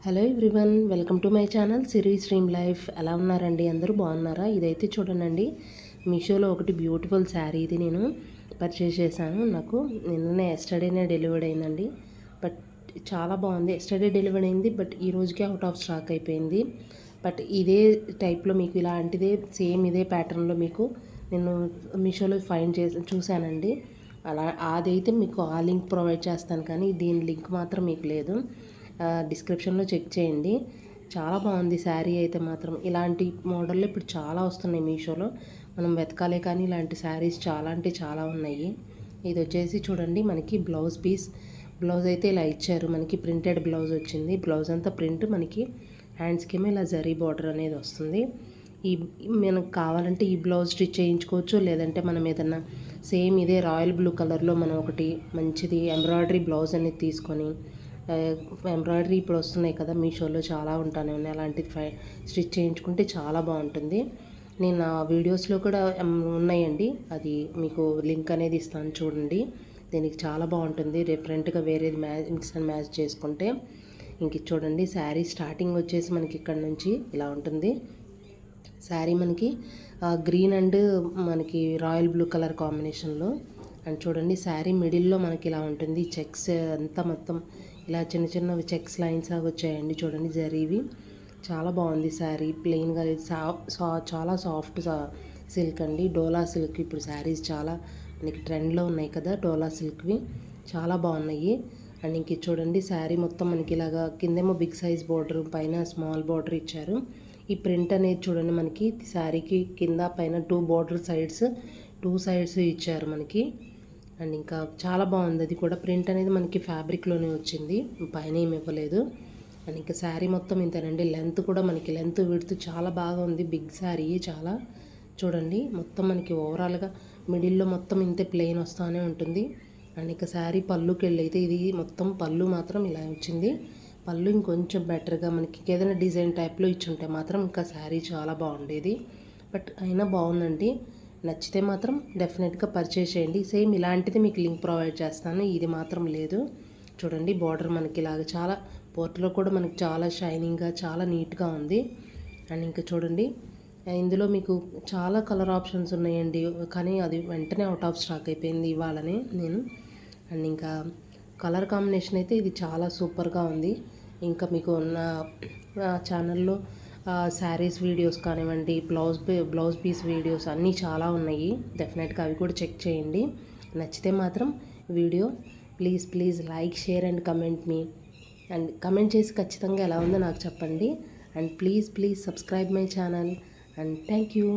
Hello everyone, welcome to my channel Siri stream life. ఎలా ఉన్నారండి? అందరూ బాగున్నారా? ఇదైతే చూడండి, మీషోలో ఒకటి బ్యూటిఫుల్ శారీ ఇది నేను పర్చేస్ చేశాను. నాకు నిన్ననే ఎస్టర్డేనే డెలివర్డ్ అయిందండి. బట్ చాలా బాగుంది. ఎస్టర్డే డెలివర్డ్ అయింది, బట్ ఈ రోజుకే అవుట్ ఆఫ్ స్టాక్ అయిపోయింది. బట్ ఇదే టైప్లో మీకు ఇలాంటిదే సేమ్ ఇదే ప్యాటర్న్లో మీకు నేను మీషోలో చూశానండి. అదైతే మీకు ఆ లింక్ ప్రొవైడ్ చేస్తాను, కానీ దీని లింక్ మాత్రం మీకు లేదు. డిస్క్రిప్షన్లో చెక్ చేయండి. చాలా బాగుంది శారీ అయితే మాత్రం. ఇలాంటి మోడల్లో ఇప్పుడు చాలా వస్తున్నాయి మీషోలో, మనం వెతకాలే కానీ ఇలాంటి శారీస్ చాలా అంటే చాలా ఉన్నాయి. ఇది వచ్చేసి చూడండి, మనకి బ్లౌజ్ పీస్. బ్లౌజ్ అయితే ఇలా ఇచ్చారు, మనకి ప్రింటెడ్ బ్లౌజ్ వచ్చింది. బ్లౌజ్ అంతా ప్రింట్, మనకి హ్యాండ్స్కేమో ఇలా జరీ బార్డర్ అనేది వస్తుంది. ఈ మనకు కావాలంటే ఈ బ్లౌజ్ స్టిచ్ చేయించుకోవచ్చు, లేదంటే మనం ఏదన్నా సేమ్ ఇదే రాయల్ బ్లూ కలర్లో మనం ఒకటి మంచిది ఎంబ్రాయిడరీ బ్లౌజ్ అనేది తీసుకొని, ఎంబ్రాయిడరీ ఇప్పుడు వస్తున్నాయి కదా మీషోలో, చాలా ఉంటానే ఉన్నాయి. అలాంటిది స్టిచ్ చేయించుకుంటే చాలా బాగుంటుంది. నేను ఆ వీడియోస్లో కూడా ఉన్నాయండి, అది మీకు లింక్ అనేది ఇస్తాను చూడండి. దీనికి చాలా బాగుంటుంది, డిఫరెంట్గా వేరేది మిక్స్ అండ్ మ్యాచ్ చేసుకుంటే. ఇంక చూడండి, శారీ స్టార్టింగ్ వచ్చేసి మనకి ఇక్కడ నుంచి ఇలా ఉంటుంది. శారీ మనకి గ్రీన్ అండ్ మనకి రాయల్ బ్లూ కలర్ కాంబినేషన్లో. అండ్ చూడండి, శారీ మిడిల్లో మనకి ఇలా ఉంటుంది. చెక్స్ అంతా మొత్తం ఇలా చిన్న చిన్నవి చెక్స్ లైన్స్ లాగా వచ్చాయండి. చూడండి, జరీవి చాలా బాగుంది శారీ. ప్లెయిన్గా చాలా సాఫ్ట్ సిల్క్ అండి, డోలా సిల్క్. ఇప్పుడు శారీస్ చాలా మనకి ట్రెండ్లో ఉన్నాయి కదా డోలా సిల్క్వి, చాలా బాగున్నాయి. అండ్ ఇంక చూడండి, శారీ మొత్తం మనకి ఇలాగా కిందేమో బిగ్ సైజ్ బార్డర్, పైన స్మాల్ బార్డర్ ఇచ్చారు. ఈ ప్రింట్ అనేది చూడండి, మనకి శారీకి కింద పైన టూ సైడ్స్ ఇచ్చారు మనకి. అండ్ ఇంకా చాలా బాగుంది. అది కూడా ప్రింట్ అనేది మనకి ఫ్యాబ్రిక్లోనే వచ్చింది, పైన ఏమి ఇవ్వలేదు. అండ్ ఇంకా శారీ మొత్తం ఇంతేనండి. లెంత్ కూడా మనకి విడ్త్ చాలా బాగా ఉంది. బిగ్ శారీ చాలా. చూడండి, మొత్తం మనకి ఓవరాల్గా మిడిల్లో మొత్తం ఇంతే ప్లెయిన్ వస్తూనే ఉంటుంది. అండ్ ఇంకా శారీ పళ్ళుకి వెళ్ళైతే ఇది మొత్తం పళ్ళు మాత్రం ఇలా వచ్చింది. పళ్ళు ఇంకొంచెం బెటర్గా మనకి ఏదైనా డిజైన్ టైప్లో ఇచ్చుంటే మాత్రం ఇంకా శారీ చాలా బాగుండేది. బట్ అయినా బాగుందండి. నచ్చితే మాత్రం డెఫినెట్గా పర్చేస్ చేయండి. సేమ్ ఇలాంటిది మీకు లింక్ ప్రొవైడ్ చేస్తాను, ఇది మాత్రం లేదు. చూడండి, బార్డర్ మనకి ఇలాగ చాలా పోర్ట్లో కూడా మనకి చాలా షైనింగ్గా చాలా నీట్గా ఉంది. అండ్ ఇంకా చూడండి, ఇందులో మీకు చాలా కలర్ ఆప్షన్స్ ఉన్నాయండి, కానీ అది వెంటనే అవుట్ ఆఫ్ స్టాక్ అయిపోయింది ఇవాళనే నేను. అండ్ ఇంకా కలర్ కాంబినేషన్ అయితే ఇది చాలా సూపర్గా ఉంది. ఇంకా మీకు ఉన్న ఛానల్లో శారీస్ వీడియోస్ కానివ్వండి, బ్లౌజ్ పీస్ వీడియోస్ అన్నీ చాలా ఉన్నాయి. డెఫినెట్గా అవి కూడా చెక్ చేయండి. నచ్చితే మాత్రం video please like, share and comment me. And comment చేసి ఖచ్చితంగా ఎలా ఉందో నాకు చెప్పండి. And please subscribe my channel. And thank you.